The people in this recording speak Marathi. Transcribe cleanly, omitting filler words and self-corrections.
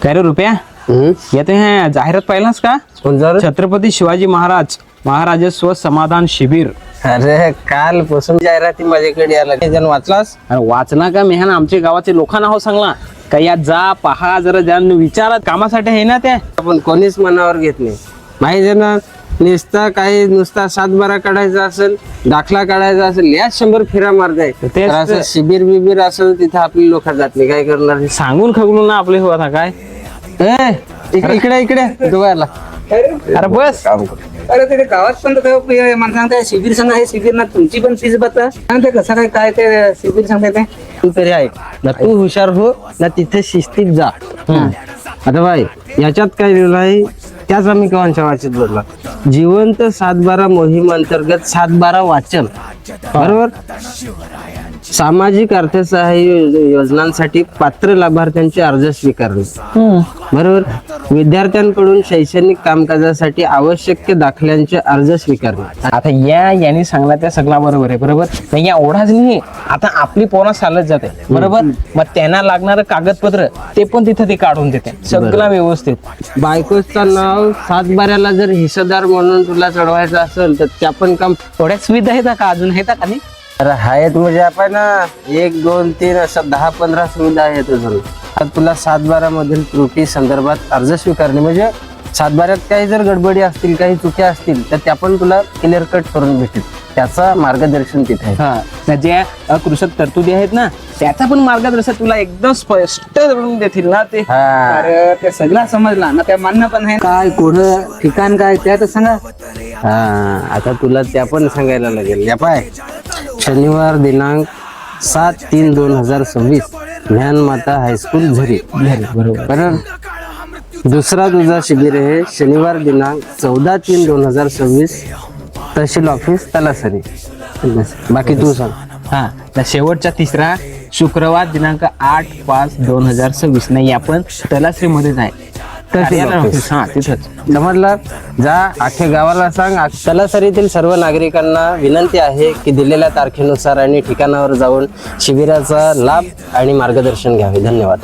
काय रे रुपया येते हैं जाहिरात पाहिलास का? छत्रपती शिवाजी महाराज महाराजस्व समाधान शिबिर. अरे कालपासून जाहिराती माझ्याकडे यायला जण वाचलास? अरे वाचना का मी ना आमच्या गावाचे लोकांना हो सांगला का या जा पहा जरा ज्यांना विचारा कामासाठी आहे ना ते. आपण कोणीच मनावर घेत नाही. माहिती ना नुसता 7-12 काढायचा असेल, दाखला काढायचा असेल, याच 100 फेरा मारताय. तेच असं शिबिर बिबिर असेल तिथे आपली लोक जात नाही. काय करणार? सांगून खगलू ना आपले हो आता काय. इकडे डोळ्याला अरे बस अरे ते गावात पण मला सांगताय शिबिर सांगा. हे शिबिर ना तुमची पण फीस बता सांगते कसं काय ते शिबिर सांगताय ते. तू तरी आहे ना, तू हुशार हो ना, तिथे शिस्तीत जा. आता बाई याच्यात काय लिहिलं आहे त्याच आम्ही केव्हाच्या वाचित बोलला. जिवंत 7-12 मोहीम अंतर्गत 7-12 वाचन, बरोबर. सामाजिक अर्थसहाय्य योजनांसाठी पात्र लाभार्थ्यांचे अर्ज स्वीकारणे, बरोबर. विद्यार्थ्यांकडून शैक्षणिक कामकाजासाठी आवश्यक दाखल्यांचे अर्ज स्वीकारणे. आता यांनी सांगला त्या सगळा बरोबर आहे. बरोबर नाही या ओढाच नाही. आता आपली पोरं चालत जाते, बरोबर. मग त्यांना लागणारं कागदपत्र ते पण तिथे ते काढून देते सगळं व्यवस्थित. बायकोचं नाव 7-12ला जर हिस्सेदार म्हणून तुला चढवायचं असेल तर त्या पण काम थोड्या सुविधा आहेत का अजून आहेत का नाही? अरे आहेत म्हणजे आपण 1, 2, 3 अशा 10-15 सुविधा आहेत अजून. आता तुला 7-12 मधील त्रुटी संदर्भात अर्ज स्वीकारणे म्हणजे 7-12त काही जर गडबडी असतील, काही चुक्या असतील तर त्या पण तुला क्लिअर कट करून भेटेल. त्याचा मार्गदर्शन तिथे आहे. हा ज्या कृषक तरतुदी आहेत ना त्याचा पण मार्गदर्शन तुला एकदम स्पष्ट करून देतील ना ते. अरे ते सगळं समजला ना, त्या मान्य पण आहे. काय कुठं ठिकाण काय त्या तर सांगा. आता तुला त्या पण सांगायला लागेल. या पाय शनिवार दिनांक 7/3/2026 ज्ञानमाता हायस्कूल झरी, बरोबर. दुसरा तुझा शिबिर आहे शनिवार दिनांक 14/3/2026 तहसील ऑफिस तलासरी. बाकी तू सांग. हा तर शेवटचा तिसरा शुक्रवार दिनांक 8/5/2026 नाही आपण तलाश्री मध्येच आहे. हा तिथंच समजला. जा अख्ख्या गावाला सांग. तलासरीतील सर्व नागरिकांना विनंती आहे की दिलेल्या तारखेनुसार आणि ठिकाणावर जाऊन शिबिराचा लाभ आणि मार्गदर्शन घ्यावे. धन्यवाद.